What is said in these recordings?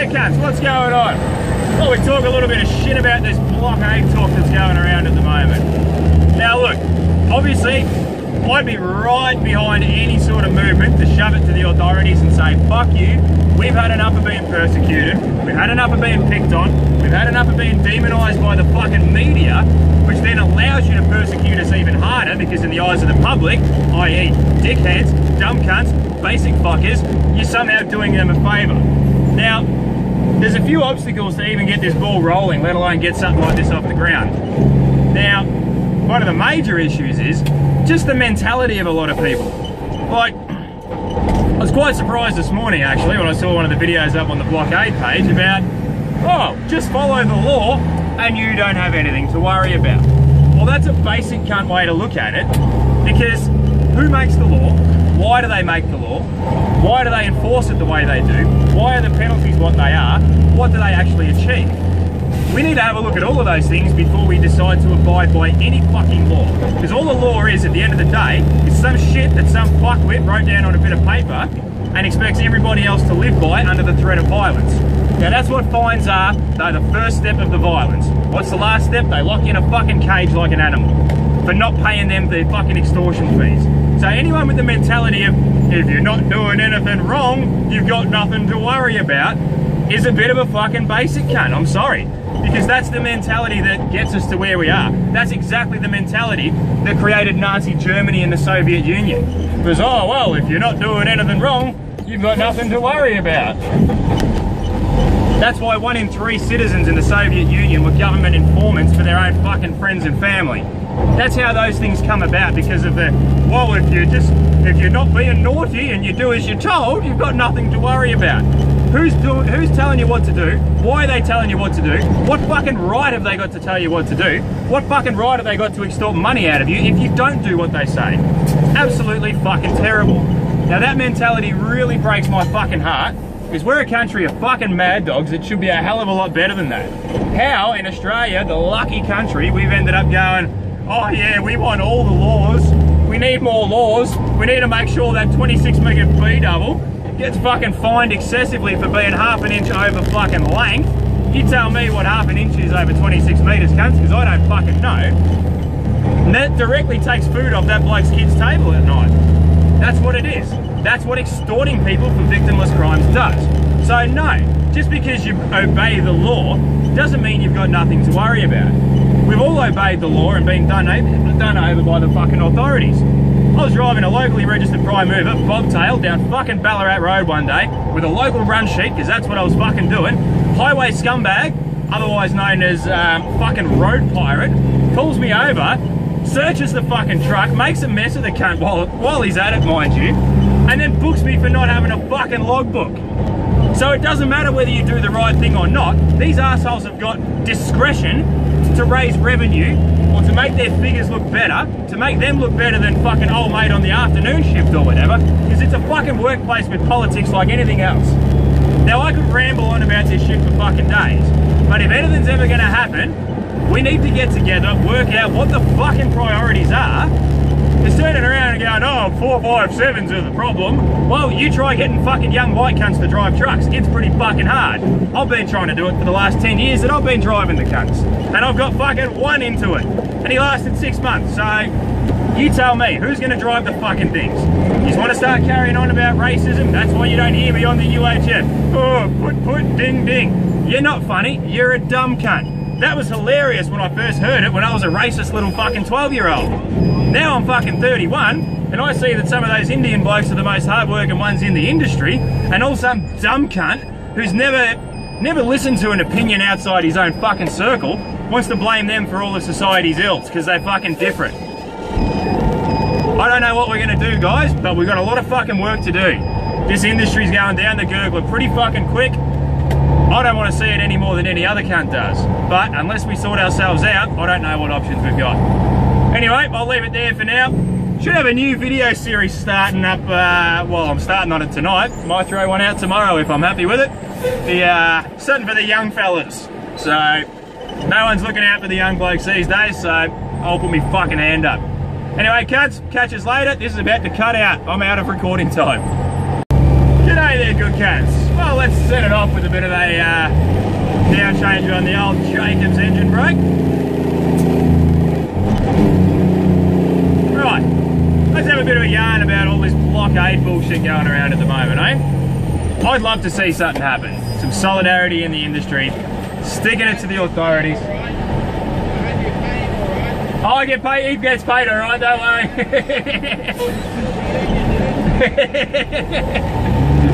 cunts, what's going on? Well, we talk a little bit of shit about this blockade talk that's going around at the moment. Now look, obviously, I'd be right behind any sort of movement to shove it to the authorities and say, fuck you, we've had enough of being persecuted, we've had enough of being picked on, we've had enough of being demonised by the fucking media, which then allows you to persecute us even harder because in the eyes of the public, i.e. dickheads, dumb cunts, basic fuckers, you're somehow doing them a favour. Now, there's a few obstacles to even get this ball rolling, let alone get something like this off the ground. Now, one of the major issues is just the mentality of a lot of people. Like, I was quite surprised this morning actually when I saw one of the videos up on the Blockade page about, oh, just follow the law and you don't have anything to worry about. Well, that's a basic cunt way to look at it, because who makes the law? Why do they make the law? Why do they enforce it the way they do? Why are the penalties what they are? What do they actually achieve? We need to have a look at all of those things before we decide to abide by any fucking law. Because all the law is, at the end of the day, is some shit that some fuckwit wrote down on a bit of paper and expects everybody else to live by under the threat of violence. Now that's what fines are. They're the first step of the violence. What's the last step? They lock you in a fucking cage like an animal for not paying them their fucking extortion fees. So anyone with the mentality of, if you're not doing anything wrong, you've got nothing to worry about, is a bit of a fucking basic cunt, I'm sorry. Because that's the mentality that gets us to where we are. That's exactly the mentality that created Nazi Germany and the Soviet Union. Because, oh well, if you're not doing anything wrong, you've got nothing to worry about. That's why 1 in 3 citizens in the Soviet Union were government informants for their own fucking friends and family. That's how those things come about, because of the, well, if you're not being naughty and you do as you're told, you've got nothing to worry about. Who's telling you what to do? Why are they telling you what to do? What fucking right have they got to tell you what to do? What fucking right have they got to extort money out of you if you don't do what they say? Absolutely fucking terrible. Now that mentality really breaks my fucking heart, because we're a country of fucking mad dogs that should be a hell of a lot better than that. How in Australia, the lucky country, we've ended up going, oh yeah, we want all the laws, we need more laws, we need to make sure that 26 metre B-double gets fucking fined excessively for being half an inch over fucking length. You tell me what half an inch is over 26 metres, cunts, because I don't fucking know. And that directly takes food off that bloke's kid's table at night. That's what it is. That's what extorting people for victimless crimes does. So no, just because you obey the law doesn't mean you've got nothing to worry about. We've all obeyed the law and been done over by the fucking authorities. I was driving a locally registered prime mover, bobtail, down fucking Ballarat Road one day with a local run sheet, because that's what I was fucking doing. Highway scumbag, otherwise known as fucking road pirate, pulls me over, searches the fucking truck, makes a mess of the cunt while he's at it, mind you, and then books me for not having a fucking logbook. So it doesn't matter whether you do the right thing or not, these assholes have got discretion to raise revenue or to make their figures look better, to make them look better than fucking old mate on the afternoon shift or whatever, because it's a fucking workplace with politics like anything else. Now I could ramble on about this shit for fucking days, but if anything's ever going to happen, we need to get together, work out what the fucking priorities are. Because turning around and going, oh, 457s are the problem. Well, you try getting fucking young white cunts to drive trucks. It's pretty fucking hard. I've been trying to do it for the last 10 years that I've been driving the cunts. And I've got fucking one into it. And he lasted 6 months. So, you tell me, who's going to drive the fucking things? You just want to start carrying on about racism? That's why you don't hear me on the UHF. Oh, put, ding, ding. You're not funny. You're a dumb cunt. That was hilarious when I first heard it when I was a racist little fucking 12-year-old. Now I'm fucking 31 and I see that some of those Indian blokes are the most hard-working ones in the industry, and all some dumb cunt who's never listened to an opinion outside his own fucking circle wants to blame them for all of society's ills because they're fucking different. I don't know what we're going to do, guys, but we've got a lot of fucking work to do. This industry's going down the gurgler pretty fucking quick. I don't want to see it any more than any other cunt does. But unless we sort ourselves out, I don't know what options we've got. Anyway, I'll leave it there for now. Should have a new video series starting up, well, I'm starting on it tonight. Might throw one out tomorrow if I'm happy with it. Something for the young fellas. So, no one's looking out for the young blokes these days, so I'll put my fucking hand up. Anyway, cunts, catch us later. This is about to cut out. I'm out of recording time. G'day there, good cats. Well, let's set it off with a bit of a down change on the old Jacobs engine brake. Right, let's have a bit of a yarn about all this blockade bullshit going around at the moment, eh? I'd love to see something happen. Some solidarity in the industry, sticking it to the authorities. Oh, I get paid, he gets paid alright, don't worry.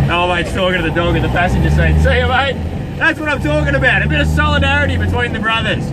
Oh, mate's talking to the dog in the passenger seat. See you, mate? That's what I'm talking about, a bit of solidarity between the brothers.